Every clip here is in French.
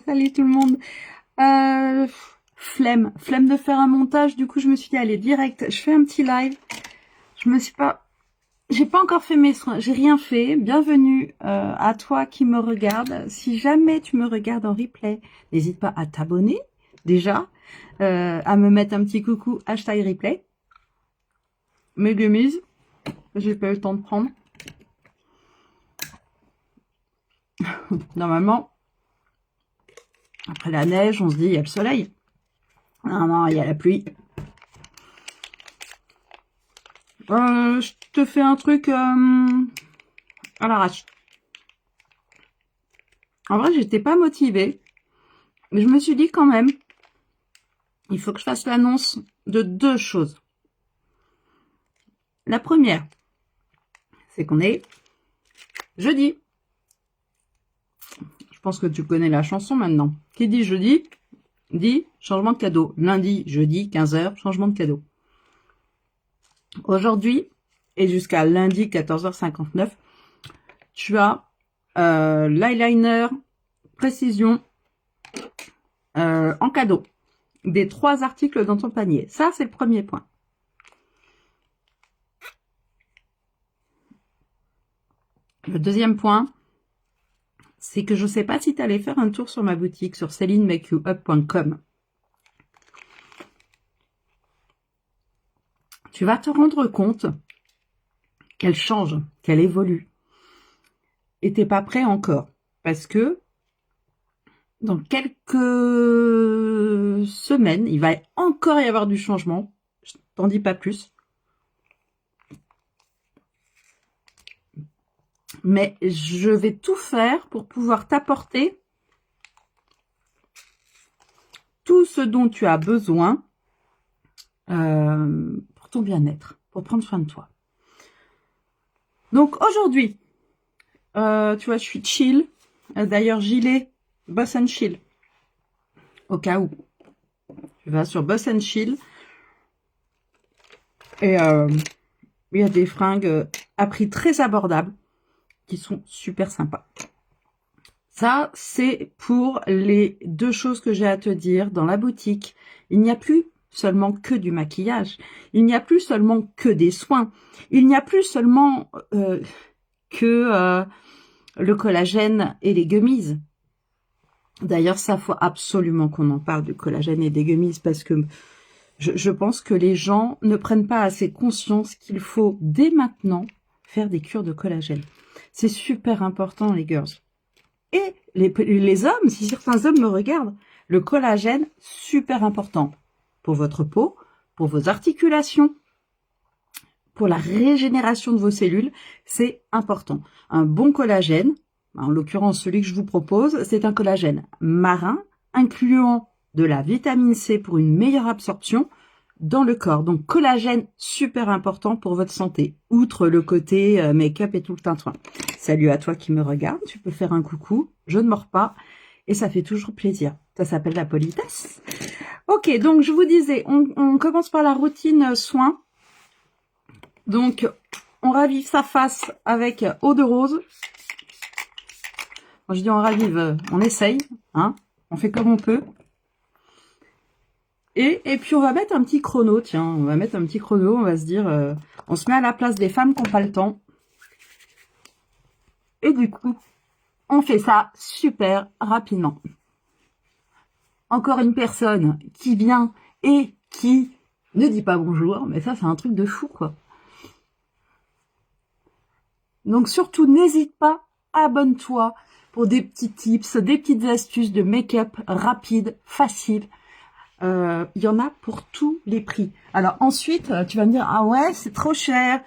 Salut tout le monde. Flemme de faire un montage. Du coup, je me suis dit, allez, direct, je fais un petit live. J'ai pas encore fait mes soins, j'ai rien fait. Bienvenue à toi qui me regarde. Si jamais tu me regardes en replay, n'hésite pas à t'abonner déjà, à me mettre un petit coucou #replay. Mes gummies, j'ai pas eu le temps de prendre. Normalement, après la neige, on se dit il y a le soleil. Non, il y a la pluie. Je te fais un truc à l'arrache. En vrai, j'étais pas motivée. Mais je me suis dit quand même, il faut que je fasse l'annonce de 2 choses. La première, c'est qu'on est jeudi. Je pense que tu connais la chanson maintenant. Qui dit jeudi, dit changement de cadeau. Lundi, jeudi, 15h, changement de cadeau. Aujourd'hui, et jusqu'à lundi 14h59, tu as l'eyeliner précision en cadeau. Des 3 articles dans ton panier. Ça, c'est le premier point. Le deuxième point, c'est que je ne sais pas si tu allais faire un tour sur ma boutique sur celinemakeyouup.com. Tu vas te rendre compte qu'elle change, qu'elle évolue. Et t'es pas prêt encore. Parce que dans quelques semaines, il va encore y avoir du changement. Je t'en dis pas plus. Mais je vais tout faire pour pouvoir t'apporter tout ce dont tu as besoin pour ton bien-être, pour prendre soin de toi. Donc aujourd'hui, tu vois, je suis chill. D'ailleurs, gilet Boss & Chill. Au cas où. Tu vas sur Boss & Chill. Et il y a des fringues à prix très abordable qui sont super sympas. Ça, c'est pour les 2 choses que j'ai à te dire. Dans la boutique, il n'y a plus seulement que du maquillage. Il n'y a plus seulement que des soins. Il n'y a plus seulement que le collagène et les gummies. D'ailleurs, ça, faut absolument qu'on en parle du collagène et des gummies parce que je pense que les gens ne prennent pas assez conscience qu'il faut dès maintenant faire des cures de collagène. C'est super important, les girls. Et les hommes, si certains hommes me regardent, le collagène, super important pour votre peau, pour vos articulations, pour la régénération de vos cellules, c'est important. Un bon collagène, en l'occurrence celui que je vous propose, c'est un collagène marin, incluant de la vitamine C pour une meilleure absorption dans le corps. Donc collagène, super important pour votre santé, outre le côté make-up et tout le tintouin. Salut à toi qui me regarde, tu peux faire un coucou, je ne mords pas, et ça fait toujours plaisir. Ça s'appelle la politesse. Ok, donc je vous disais, on commence par la routine soins. Donc, on ravive sa face avec eau de rose. Quand je dis on ravive, on essaye, hein, on fait comme on peut. Et puis on va mettre un petit chrono, tiens, on va mettre un petit chrono, on va se dire, on se met à la place des femmes qui n'ont pas le temps. Et du coup, on fait ça super rapidement. Encore une personne qui vient et qui ne dit pas bonjour, mais ça c'est un truc de fou quoi. Donc surtout, n'hésite pas, abonne-toi pour des petits tips, des petites astuces de make-up rapide, facile. Il y en a pour tous les prix. Alors ensuite, tu vas me dire, ah ouais, c'est trop cher.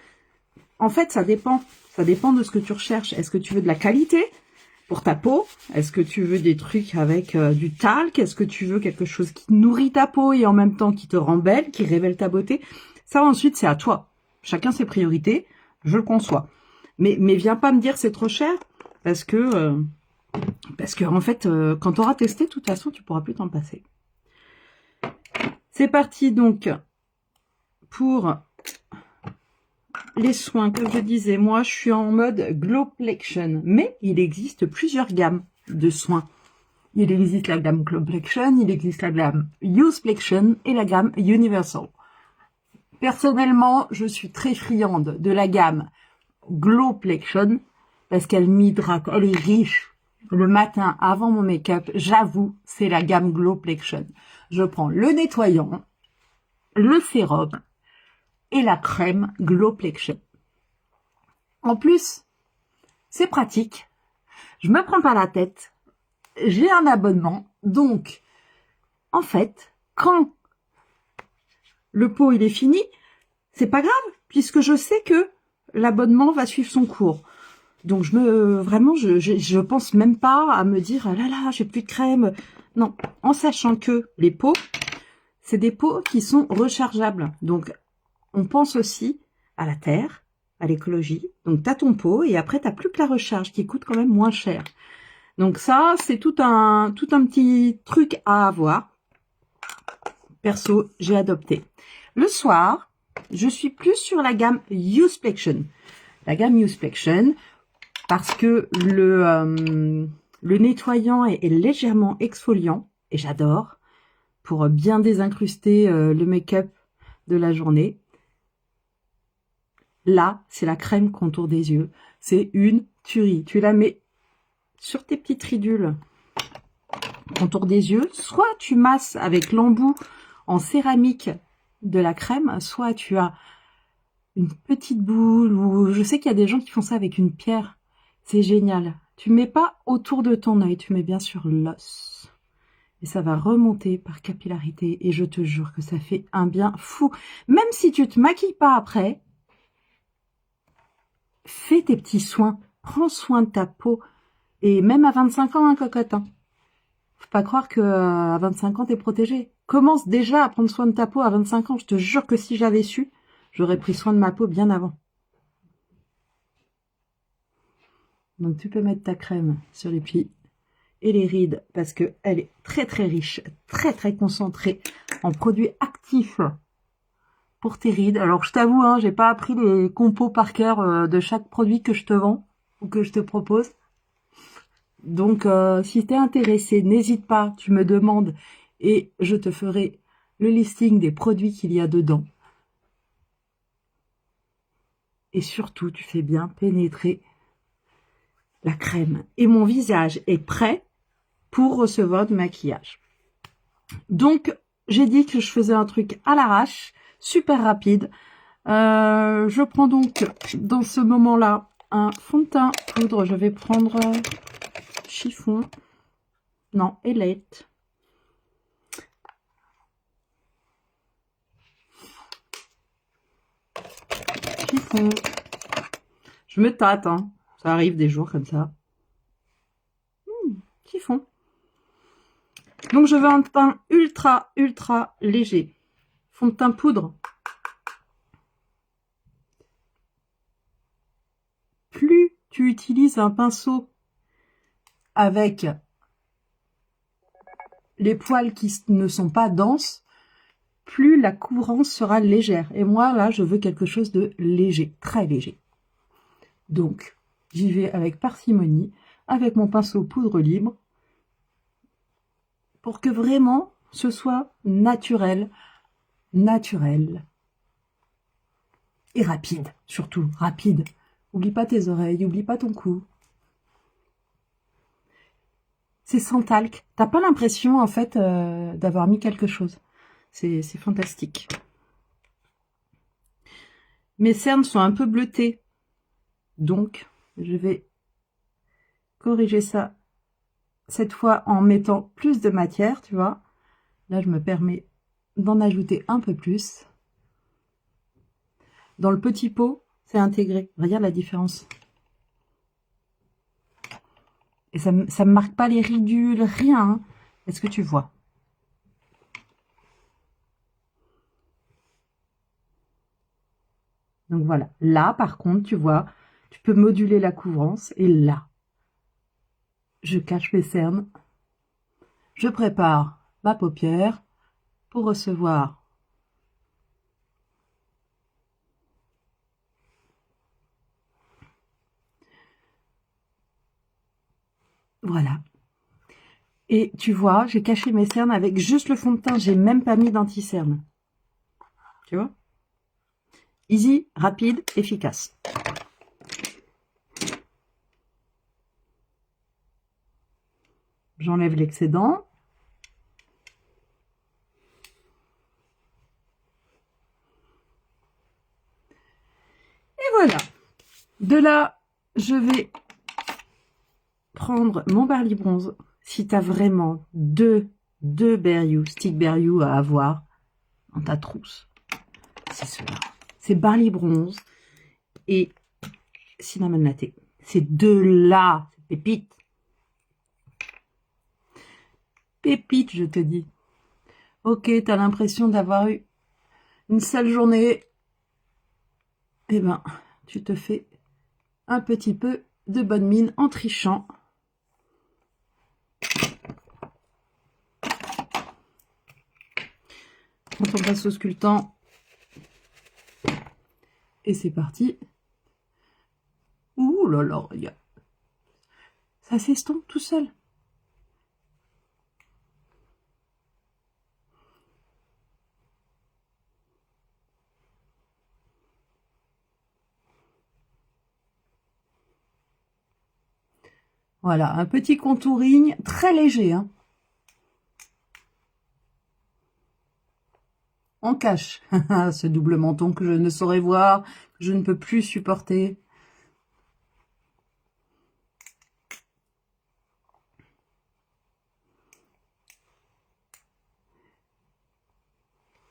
En fait, ça dépend. Ça dépend de ce que tu recherches. Est-ce que tu veux de la qualité pour ta peau? Est-ce que tu veux des trucs avec du talc? Est-ce que tu veux quelque chose qui nourrit ta peau et en même temps qui te rend belle, qui révèle ta beauté? Ça ensuite, c'est à toi. Chacun ses priorités, je le conçois. Mais viens pas me dire c'est trop cher parce que en fait, quand tu auras testé, de toute façon, tu pourras plus t'en passer. C'est parti donc pour les soins. Comme je disais, moi, je suis en mode Glowplexion, mais il existe plusieurs gammes de soins. Il existe la gamme Complexion, il existe la gamme Youthplexion et la gamme Universal. Personnellement, je suis très friande de la gamme Glowplexion parce qu'elle m'hydrate, elle est riche. Le matin, avant mon make-up, j'avoue, c'est la gamme Glowplexion. Je prends le nettoyant, le sérum et la crème Glowplexion. En plus, c'est pratique. Je me prends pas la tête. J'ai un abonnement. Donc, en fait, quand le pot il est fini, c'est pas grave, puisque je sais que l'abonnement va suivre son cours. Donc je pense même pas à me dire ah là là, j'ai plus de crème. Non, en sachant que les pots, c'est des pots qui sont rechargeables. Donc on pense aussi à la terre, à l'écologie. Donc tu as ton pot et après tu n'as plus que la recharge qui coûte quand même moins cher. Donc ça, c'est tout un petit truc à avoir. Perso, j'ai adopté. Le soir, je suis plus sur la gamme Youthplexion. La gamme Youthplexion, parce que le nettoyant est légèrement exfoliant, et j'adore, pour bien désincruster le make-up de la journée. Là, c'est la crème contour des yeux. C'est une tuerie. Tu la mets sur tes petites ridules contour des yeux. Soit tu masses avec l'embout en céramique de la crème, soit tu as une petite boule, ou je sais qu'il y a des gens qui font ça avec une pierre. C'est génial. Tu mets pas autour de ton œil, tu mets bien sur l'os. Et ça va remonter par capillarité. Et je te jure que ça fait un bien fou. Même si tu te maquilles pas après, fais tes petits soins. Prends soin de ta peau. Et même à 25 ans, hein, cocotte. Hein. Faut pas croire que à 25 ans, t'es protégée. Commence déjà à prendre soin de ta peau à 25 ans. Je te jure que si j'avais su, j'aurais pris soin de ma peau bien avant. Donc tu peux mettre ta crème sur les plis et les rides parce que elle est très très riche, très très concentrée en produits actifs pour tes rides. Alors je t'avoue, hein, j'ai pas appris les compos par cœur de chaque produit que je te vends ou que je te propose. Donc si t'es intéressé, n'hésite pas, tu me demandes et je te ferai le listing des produits qu'il y a dedans. Et surtout, tu fais bien pénétrer la crème. Et mon visage est prêt pour recevoir du maquillage. Donc, j'ai dit que je faisais un truc à l'arrache, super rapide. Je prends donc, dans ce moment-là, un fond de teint poudre. Je vais prendre chiffon. Non, Elite. Chiffon. Je me tâte, hein. Ça arrive des jours comme ça. Chiffon. Donc, je veux un teint ultra, ultra léger. Fond de teint poudre. Plus tu utilises un pinceau avec les poils qui ne sont pas denses, plus la couvrance sera légère. Et moi, là, je veux quelque chose de léger, très léger. Donc, j'y vais avec parcimonie, avec mon pinceau poudre libre, pour que vraiment ce soit naturel, naturel. Et rapide, surtout, rapide. Oublie pas tes oreilles, oublie pas ton cou. C'est sans talc. T'as pas l'impression, en fait, d'avoir mis quelque chose. C'est fantastique. Mes cernes sont un peu bleutées. Donc, je vais corriger ça cette fois en mettant plus de matière, tu vois. Là, je me permets d'en ajouter un peu plus. Dans le petit pot, c'est intégré. Regarde la différence. Et ça me marque pas les ridules, rien. Hein. Est-ce que tu vois? Donc voilà. Là, par contre, tu vois, tu peux moduler la couvrance. Et là, je cache mes cernes. Je prépare ma paupière pour recevoir voilà. Et tu vois, j'ai caché mes cernes avec juste le fond de teint. J'ai même pas mis d'anti-cerne. Tu vois? Easy, rapide, efficace. J'enlève l'excédent. Et voilà. De là, je vais prendre mon Barley Bronze. Si tu as vraiment deux stick berry à avoir dans ta trousse, c'est cela. C'est Barley Bronze et Cinnamon Latte. Ces deux-là, pépites. Pépites, je te dis. Ok, t'as l'impression d'avoir eu une sale journée. Eh ben, tu te fais un petit peu de bonne mine en trichant. Quand on passe au sculptant. Et c'est parti. Ouh là là, regarde. Ça s'estompe tout seul. Voilà, un petit contouring très léger. Hein. On cache ce double menton que je ne saurais voir, que je ne peux plus supporter.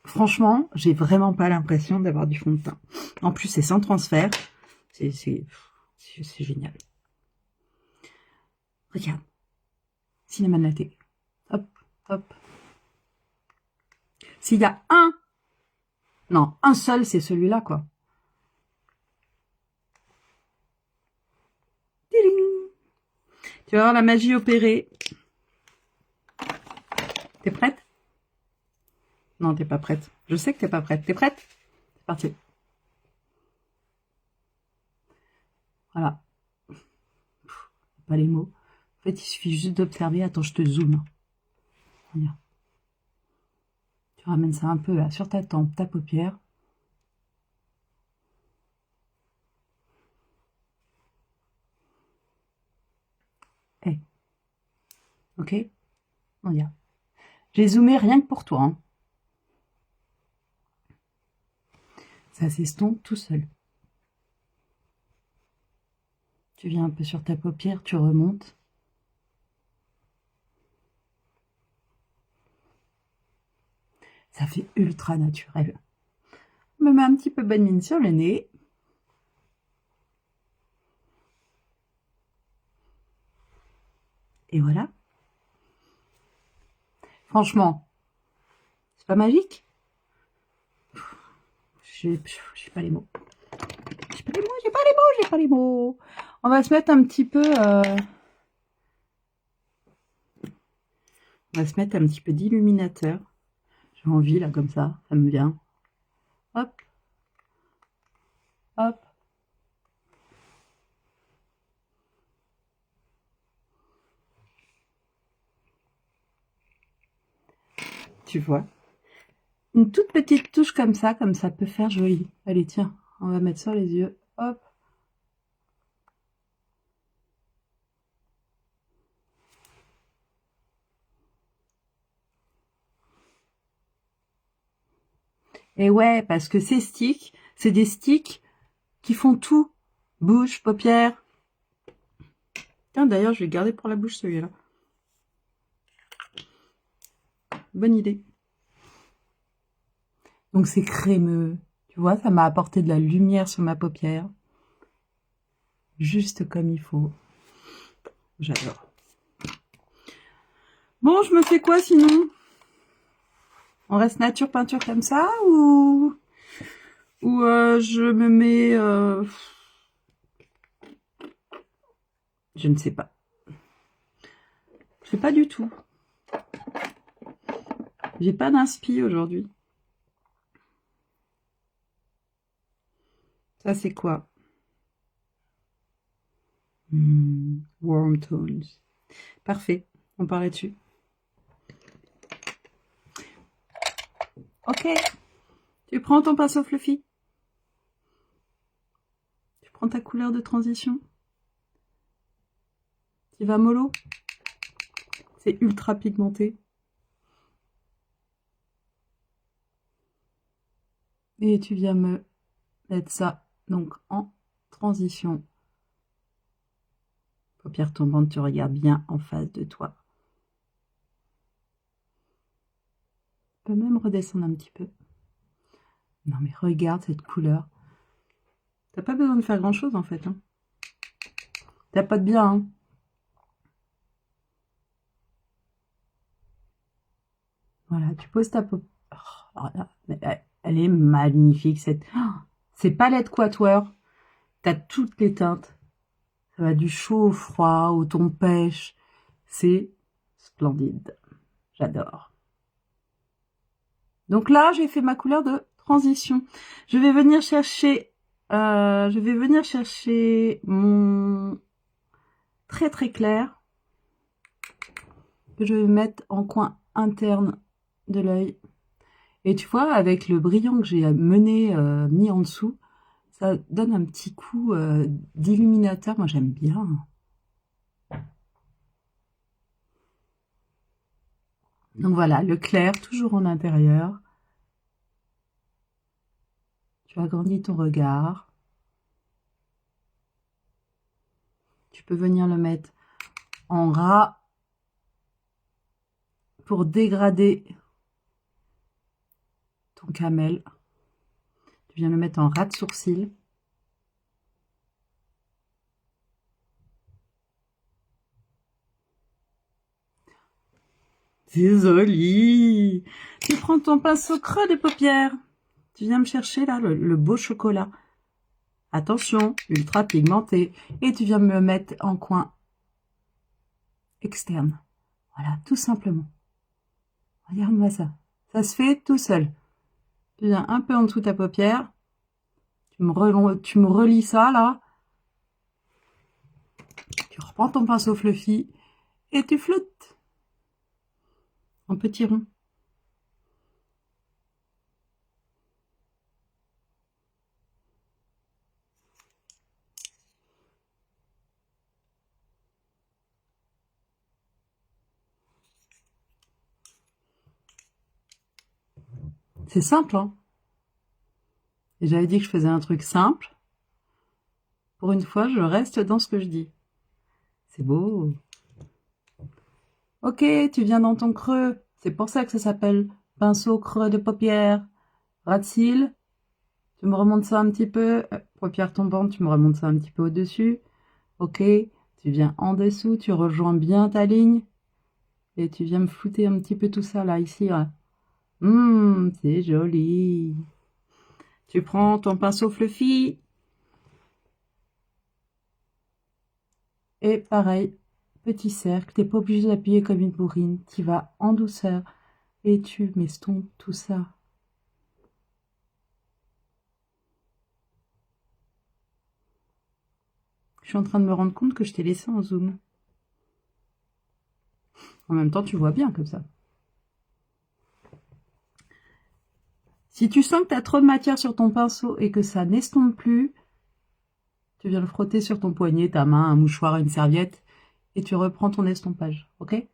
Franchement, j'ai vraiment pas l'impression d'avoir du fond de teint. En plus, c'est sans transfert. C'est génial. Regarde. Cinnamon Latte. Hop, hop. S'il y a un... Non, un seul, c'est celui-là, quoi. Tiding. Tu vas voir la magie opérée. T'es prête? Non, t'es pas prête. Je sais que t'es pas prête. T'es prête? C'est parti. Voilà. Pas les mots. En fait, il suffit juste d'observer. Attends, je te zoome. Regarde. Tu ramènes ça un peu là, sur ta tempe, ta paupière. Hey. Ok? Regarde. J'ai zoomé rien que pour toi. Hein. Ça s'estompe tout seul. Tu viens un peu sur ta paupière, tu remontes. Ça fait ultra naturel. On me met un petit peu bonne mine sur le nez. Et voilà. Franchement, c'est pas magique? J'ai pas les mots. J'ai pas les mots, j'ai pas les mots, j'ai pas les mots. On va se mettre un petit peu... On va se mettre un petit peu d'illuminateur. J'ai envie, là, comme ça me vient. Hop. Hop. Tu vois? Une toute petite touche comme ça peut faire joli. Allez, tiens, on va mettre sur les yeux. Hop. Et ouais, parce que ces sticks, c'est des sticks qui font tout. Bouche, paupières. Tiens, d'ailleurs, je vais le garder pour la bouche, celui-là. Bonne idée. Donc, c'est crémeux. Tu vois, ça m'a apporté de la lumière sur ma paupière. Juste comme il faut. J'adore. Bon, je me fais quoi, sinon? On reste nature peinture comme ça, ou je me mets... Je ne sais pas. Je sais pas du tout. J'ai pas d'inspi aujourd'hui. Ça, c'est quoi? Warm tones. Parfait. On part là-dessus. Ok. Tu prends ton pinceau fluffy. Tu prends ta couleur de transition. Tu vas mollo. C'est ultra pigmenté. Et tu viens me mettre ça donc en transition. Paupières tombantes, tu regardes bien en face de toi. Tu peux même redescendre un petit peu. Non mais regarde cette couleur. T'as pas besoin de faire grand chose en fait. Hein. T'as pas de bien. Hein. Voilà, tu poses ta peau. Oh, elle est magnifique cette. Oh, ces palettes Quatuor. T'as toutes les teintes. Ça va du chaud au froid, au ton pêche. C'est splendide. J'adore. Donc là, j'ai fait ma couleur de transition. Je vais venir chercher mon très très clair que je vais mettre en coin interne de l'œil. Et tu vois, avec le brillant que j'ai mis en dessous, ça donne un petit coup d'illuminateur. Moi, j'aime bien. Donc voilà, le clair, toujours en intérieur. Tu agrandis ton regard. Tu peux venir le mettre en ras pour dégrader ton camel. Tu viens le mettre en ras de sourcil. C'est joli. Tu prends ton pinceau creux des paupières. Tu viens me chercher là le beau chocolat. Attention, ultra pigmenté. Et tu viens me mettre en coin externe. Voilà, tout simplement. Regarde-moi ça. Ça se fait tout seul. Tu viens un peu en dessous de ta paupière. Tu me relis ça là. Tu reprends ton pinceau fluffy et tu flottes en petits ronds. C'est simple, hein. Et j'avais dit que je faisais un truc simple. Pour une fois, je reste dans ce que je dis. C'est beau. Ok, tu viens dans ton creux. C'est pour ça que ça s'appelle pinceau creux de paupière. Ras de cils. Tu me remontes ça un petit peu. Paupière tombante, tu me remontes ça un petit peu au-dessus. Ok, tu viens en dessous, tu rejoins bien ta ligne. Et tu viens me flouter un petit peu tout ça là, ici. Ouais. C'est joli. Tu prends ton pinceau fluffy. Et pareil, petit cercle. T'es pas obligé d'appuyer comme une bourrine. Tu vas en douceur. Et tu m'estompes tout ça. Je suis en train de me rendre compte que je t'ai laissé en zoom. En même temps, tu vois bien comme ça. Si tu sens que tu as trop de matière sur ton pinceau et que ça n'estompe plus, tu viens le frotter sur ton poignet, ta main, un mouchoir, une serviette, et tu reprends ton estompage, ok? Et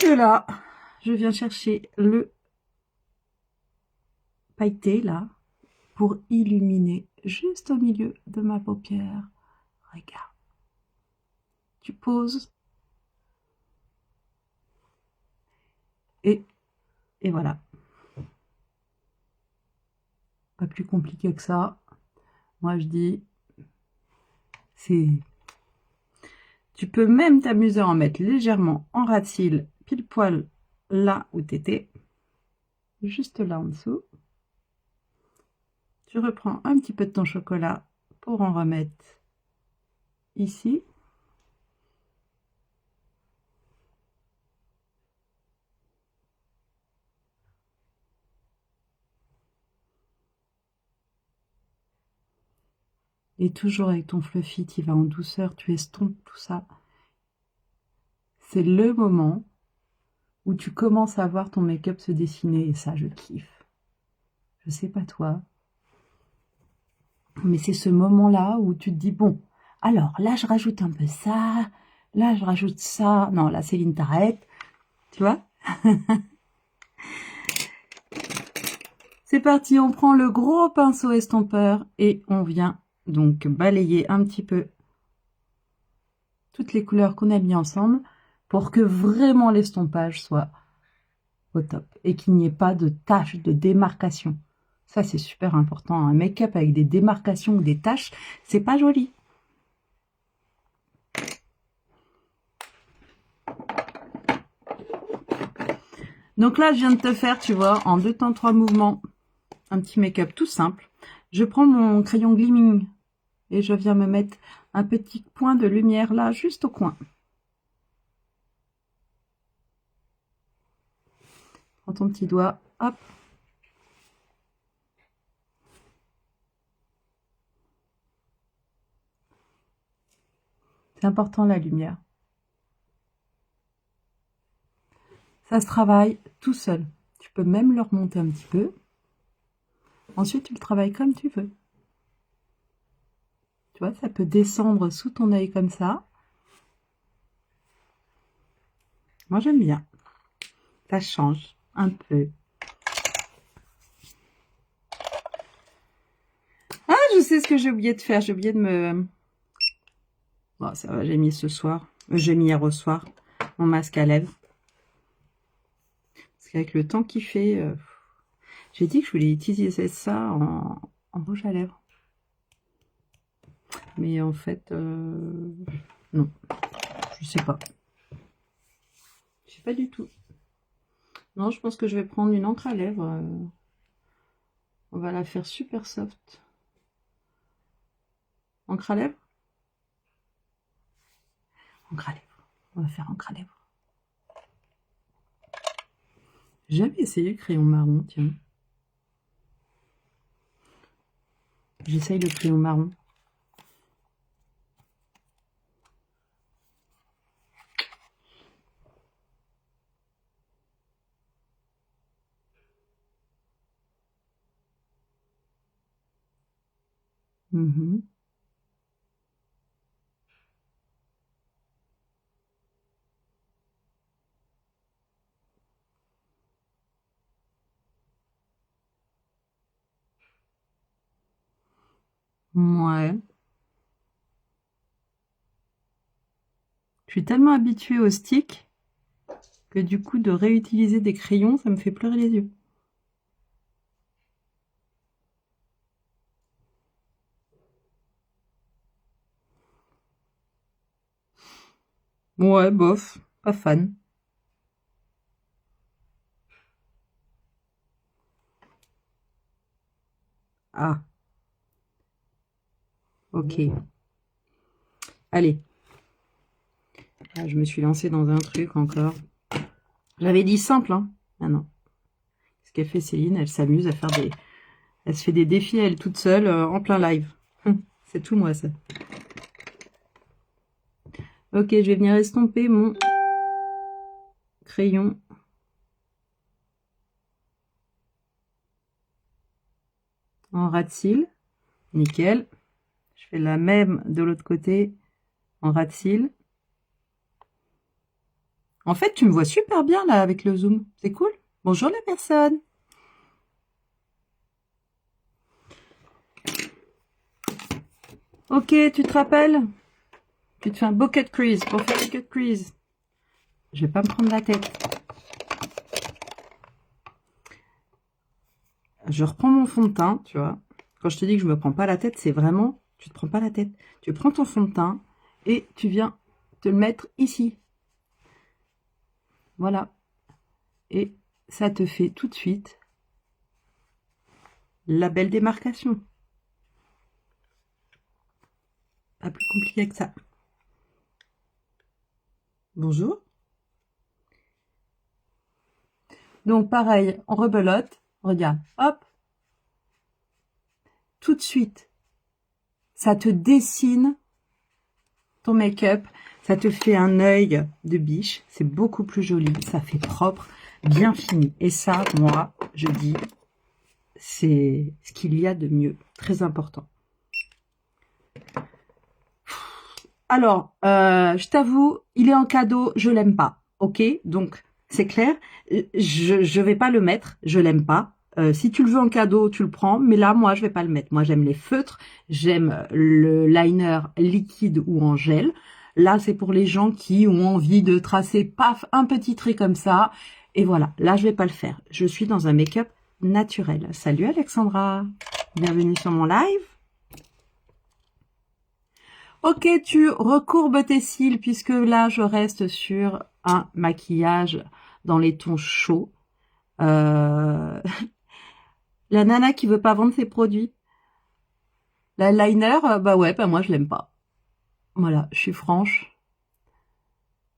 de là, je viens chercher le pailleté, là, pour illuminer juste au milieu de ma paupière. Regarde. Tu poses. Et voilà. Pas plus compliqué que ça. Moi, je dis, tu peux même t'amuser à en mettre légèrement en ras de cils, pile poil là où t'étais. Juste là en dessous. Tu reprends un petit peu de ton chocolat pour en remettre ici. Et toujours avec ton fluffy, tu vas en douceur, tu estompes tout ça. C'est le moment où tu commences à voir ton make-up se dessiner, et ça, je kiffe. Je sais pas toi, mais c'est ce moment-là où tu te dis, bon, alors là, je rajoute un peu ça, là, je rajoute ça. Non, là, Céline, t'arrêtes, tu vois. C'est parti, on prend le gros pinceau estompeur et on vient donc balayer un petit peu toutes les couleurs qu'on a mis ensemble pour que vraiment l'estompage soit au top et qu'il n'y ait pas de taches, de démarcation. Ça, c'est super important. Un make-up avec des démarcations ou des taches, c'est pas joli. Donc là, je viens de te faire, tu vois, en 2 temps 3 mouvements, un petit make-up tout simple. Je prends mon crayon Gleaming et je viens me mettre un petit point de lumière là, juste au coin. Prends ton petit doigt, hop. C'est important la lumière. Ça se travaille tout seul. Tu peux même le remonter un petit peu. Ensuite, tu le travailles comme tu veux. Tu vois, ça peut descendre sous ton œil comme ça. Moi, j'aime bien. Ça change un peu. Ah, je sais ce que j'ai oublié de faire. J'ai oublié de me... Bon, ça va, j'ai mis ce soir. J'ai mis hier au soir mon masque à lèvres. Parce qu'avec le temps qu'il fait... j'ai dit que je voulais utiliser ça en rouge à lèvres. Mais en fait, non. Je sais pas. Je sais pas du tout. Non, je pense que je vais prendre une encre à lèvres. On va la faire super soft. Encre à lèvres? Encre à lèvres. On va faire encre à lèvres. J'ai jamais essayé le crayon marron, tiens. J'essaye le crayon marron. Mhm. Ouais. Je suis tellement habituée au stick que du coup, de réutiliser des crayons, ça me fait pleurer les yeux. Ouais, bof. Pas fan. Ah, ok. Allez. Ah, je me suis lancée dans un truc encore. J'avais dit simple, hein. Ah non. Ce qu'elle fait Céline, elle s'amuse à faire des... Elle se fait des défis à elle toute seule en plein live. C'est tout moi ça. Ok, je vais venir estomper mon crayon. En ras de cils. Nickel. Je fais la même de l'autre côté en ras de cils. En fait, tu me vois super bien là avec le zoom. C'est cool. Bonjour la personne. Ok, tu te rappelles? Tu te fais un beau cut crease pour faire le cut crease. Je vais pas me prendre la tête. Je reprends mon fond de teint, tu vois. Quand je te dis que je me prends pas la tête, c'est vraiment, tu te prends pas la tête. Tu prends ton fond de teint et tu viens te le mettre ici. Voilà. Et ça te fait tout de suite la belle démarcation. Pas plus compliqué que ça. Bonjour. Donc pareil, on rebelote. Regarde, hop. Tout de suite, ça te dessine ton make-up. Ça te fait un œil de biche. C'est beaucoup plus joli. Ça fait propre, bien fini. Et ça, moi, je dis, c'est ce qu'il y a de mieux. Très important. Alors, je t'avoue, il est en cadeau, je l'aime pas. Ok, donc c'est clair. Je vais pas le mettre, je l'aime pas. Si tu le veux en cadeau, tu le prends. Mais là, moi, je vais pas le mettre. Moi, j'aime les feutres, j'aime le liner liquide ou en gel. Là, c'est pour les gens qui ont envie de tracer, paf, un petit trait comme ça. Et voilà, là, je vais pas le faire. Je suis dans un make-up naturel. Salut Alexandra, bienvenue sur mon live. Ok, tu recourbes tes cils puisque là, je reste sur un maquillage dans les tons chauds. La nana qui veut pas vendre ses produits. L'eyeliner, bah ouais, bah moi, je l'aime pas. Voilà, je suis franche.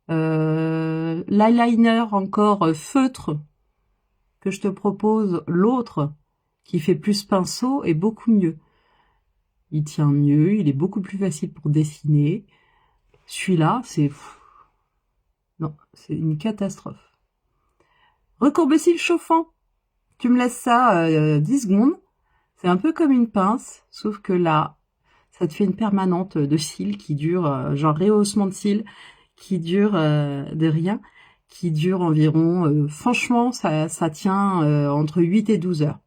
L'eyeliner encore feutre que je te propose, l'autre, qui fait plus pinceau, est beaucoup mieux. Il tient mieux, il est beaucoup plus facile pour dessiner. Celui-là, c'est... Non, c'est une catastrophe. Recourbe-cils chauffant. Tu me laisses ça 10 secondes. C'est un peu comme une pince, sauf que là, ça te fait une permanente de cils qui dure, genre rehaussement de cils, qui dure de rien, qui dure environ, franchement, ça tient entre 8 et 12 heures.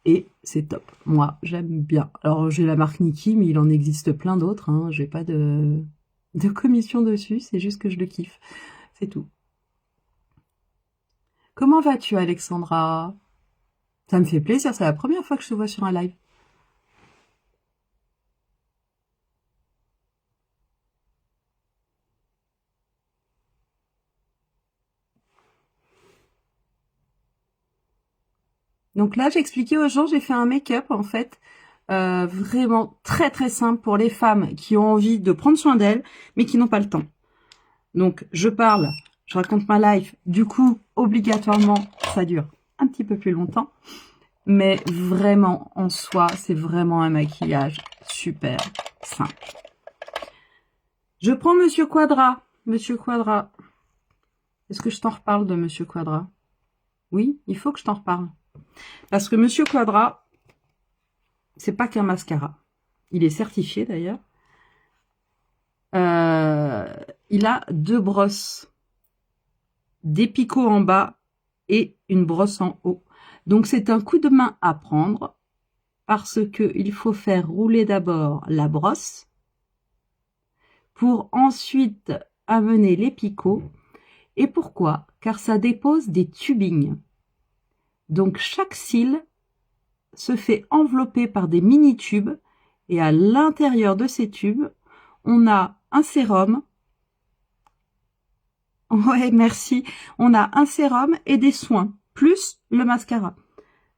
Et c'est top. Moi, j'aime bien. Alors, j'ai la marque Nikki, mais il en existe plein d'autres. Hein. J'ai pas de commission dessus, c'est juste que je le kiffe. C'est tout. Comment vas-tu, Alexandra? Ça me fait plaisir, c'est la première fois que je te vois sur un live. Donc là, j'ai expliqué aux gens, j'ai fait un make-up en fait, vraiment très très simple pour les femmes qui ont envie de prendre soin d'elles, mais qui n'ont pas le temps. Donc je parle, je raconte ma life, du coup, obligatoirement, ça dure un petit peu plus longtemps. Mais vraiment, en soi, c'est vraiment un maquillage super simple. Je prends Monsieur Quadrat. Monsieur Quadrat. Est-ce que je t'en reparle de Monsieur Quadrat? Oui, il faut que je t'en reparle. Parce que Monsieur Quadrat, c'est pas qu'un mascara. Il est certifié d'ailleurs. Il a 2 brosses. Des picots en bas et une brosse en haut. Donc c'est un coup de main à prendre parce que il faut faire rouler d'abord la brosse pour ensuite amener les picots. Et pourquoi? Car ça dépose des tubings. Donc chaque cil se fait envelopper par des mini-tubes et à l'intérieur de ces tubes, on a un sérum. Ouais, merci. On a un sérum et des soins, plus le mascara.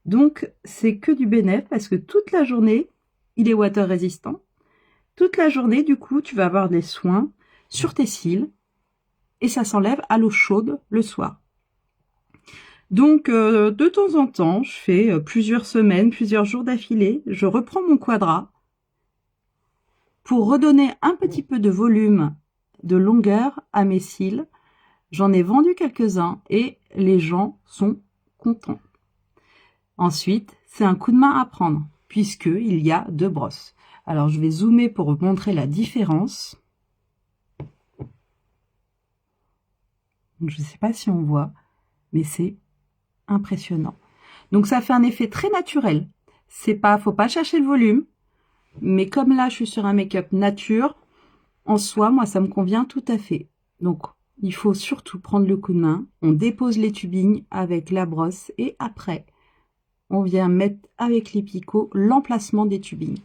Donc, c'est que du bénéfice parce que toute la journée, il est water résistant. Toute la journée, du coup, tu vas avoir des soins sur tes cils et ça s'enlève à l'eau chaude le soir. Donc, de temps en temps, je fais plusieurs semaines, plusieurs jours d'affilée, je reprends mon Quadrat pour redonner un petit peu de volume, de longueur à mes cils. J'en ai vendu quelques-uns et les gens sont contents. Ensuite, c'est un coup de main à prendre puisqu'il y a 2 brosses. Alors, je vais zoomer pour montrer la différence. Je ne sais pas si on voit, mais c'est impressionnant. Donc, ça fait un effet très naturel. Faut pas chercher le volume, mais comme là, je suis sur un make-up nature, en soi, moi, ça me convient tout à fait. Donc, il faut surtout prendre le coup de main. On dépose les tubings avec la brosse et après, on vient mettre avec les picots l'emplacement des tubings.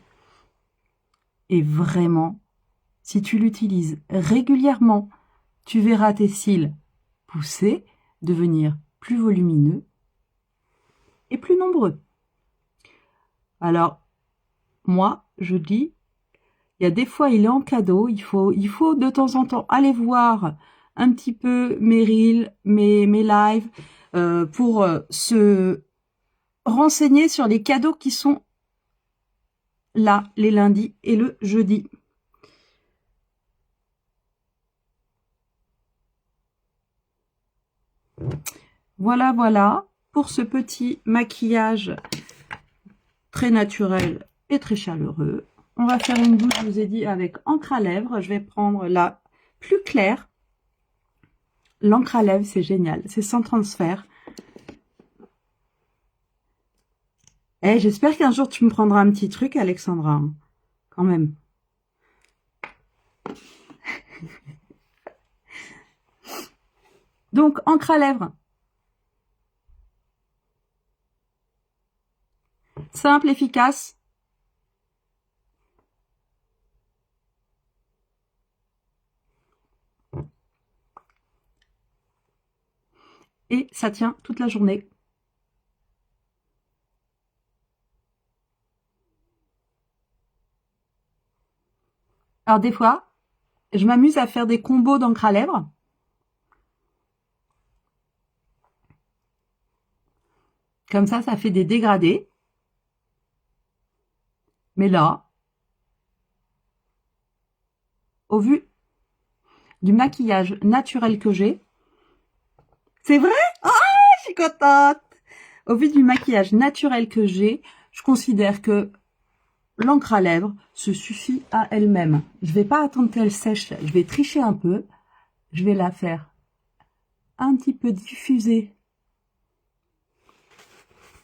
Et vraiment, si tu l'utilises régulièrement, tu verras tes cils pousser, devenir plus volumineux et plus nombreux. Alors, moi, je dis, il y a des fois, il est en cadeau, il faut de temps en temps aller voir un petit peu mes reels, mes lives, pour se renseigner sur les cadeaux qui sont là, les lundis et le jeudi. Voilà, voilà, pour ce petit maquillage très naturel et très chaleureux. On va faire une bouche, je vous ai dit, avec encre à lèvres. Je vais prendre la plus claire. L'encre à lèvres, c'est génial, c'est sans transfert. Eh, j'espère qu'un jour tu me prendras un petit truc, Alexandra, quand même. Donc, encre à lèvres. Simple, efficace. Et ça tient toute la journée. Alors des fois, je m'amuse à faire des combos d'encre à lèvres. Comme ça fait des dégradés. Mais là, au vu du maquillage naturel que j'ai, c'est vrai? Ah, je suis contente! Au vu du maquillage naturel que j'ai, je considère que l'encre à lèvres se suffit à elle-même. Je vais pas attendre qu'elle sèche, je vais tricher un peu. Je vais la faire un petit peu diffuser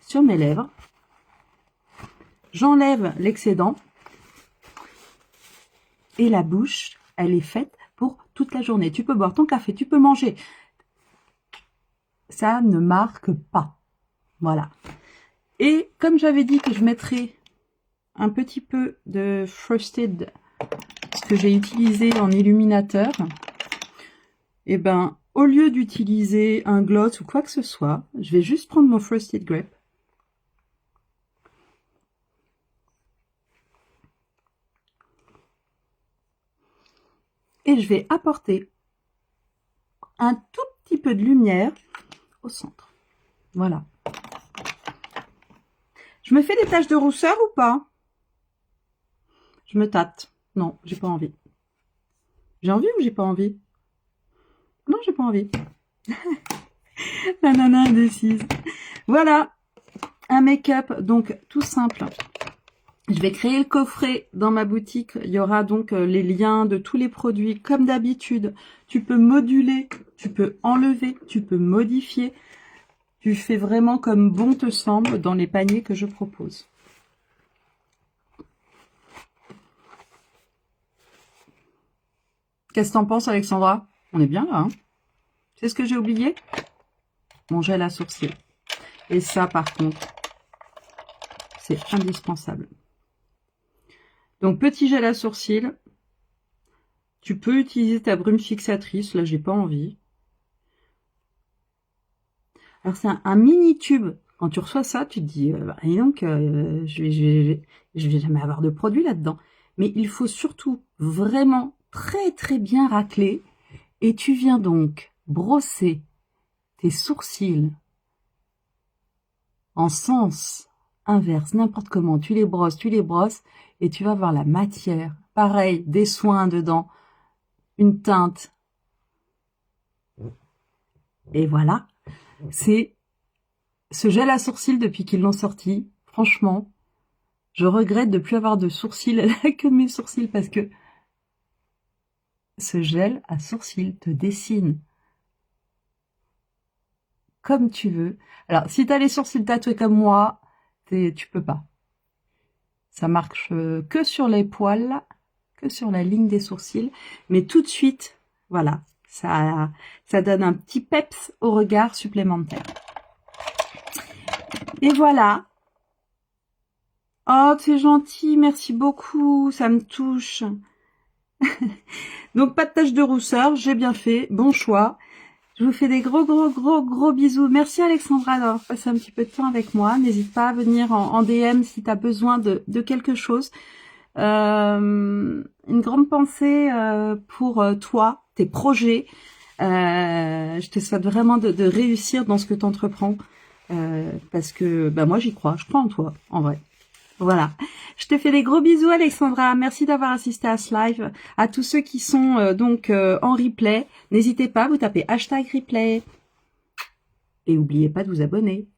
sur mes lèvres. J'enlève l'excédent. Et la bouche, elle est faite pour toute la journée. Tu peux boire ton café, tu peux manger. Ça ne marque pas. Voilà. Et comme j'avais dit que je mettrais un petit peu de Frosted, ce que j'ai utilisé en illuminateur, et ben au lieu d'utiliser un gloss ou quoi que ce soit, je vais juste prendre mon Frosted Grape. Et je vais apporter un tout petit peu de lumière au centre. Voilà. Je me fais des taches de rousseur ou pas? Je me tâte. Non, j'ai pas envie. J'ai envie ou j'ai pas envie? Non, j'ai pas envie. La nana indécise. Voilà, un make-up donc tout simple. Je vais créer le coffret dans ma boutique. Il y aura donc les liens de tous les produits comme d'habitude. Tu peux moduler, tu peux enlever, tu peux modifier. Tu fais vraiment comme bon te semble dans les paniers que je propose. Qu'est-ce que t'en penses, Alexandra? On est bien là, hein? C'est ce que j'ai oublié? Mon gel à sourcils. Et ça, par contre, c'est indispensable. Donc, petit gel à sourcils. Tu peux utiliser ta brume fixatrice. Là, j'ai pas envie. Alors, c'est un mini tube. Quand tu reçois ça, tu te dis, et donc, je vais jamais avoir de produit là-dedans. Mais il faut surtout vraiment très très bien racler. Et tu viens donc brosser tes sourcils en sens inverse, n'importe comment. Tu les brosses, et tu vas voir la matière. Pareil, des soins dedans, une teinte. Et voilà, c'est ce gel à sourcils depuis qu'ils l'ont sorti. Franchement, je regrette de plus avoir de sourcils, que de mes sourcils, parce que ce gel à sourcils te dessine comme tu veux. Alors, si tu as les sourcils tatoués comme moi, tu peux pas. Ça marche que sur les poils, que sur la ligne des sourcils. Mais tout de suite, voilà, ça donne un petit peps au regard supplémentaire. Et voilà. Oh, c'est gentil, merci beaucoup, ça me touche. Donc, pas de tache de rousseur, j'ai bien fait, bon choix. Je vous fais des gros bisous. Merci Alexandra d'avoir passé un petit peu de temps avec moi. N'hésite pas à venir en DM si tu as besoin de quelque chose. Une grande pensée pour toi, tes projets. Je te souhaite vraiment de réussir dans ce que tu entreprends. Parce que moi j'y crois, je crois en toi, en vrai. Voilà. Je te fais des gros bisous Alexandra. Merci d'avoir assisté à ce live. À tous ceux qui sont donc en replay, n'hésitez pas, vous tapez #replay. Et n'oubliez pas de vous abonner.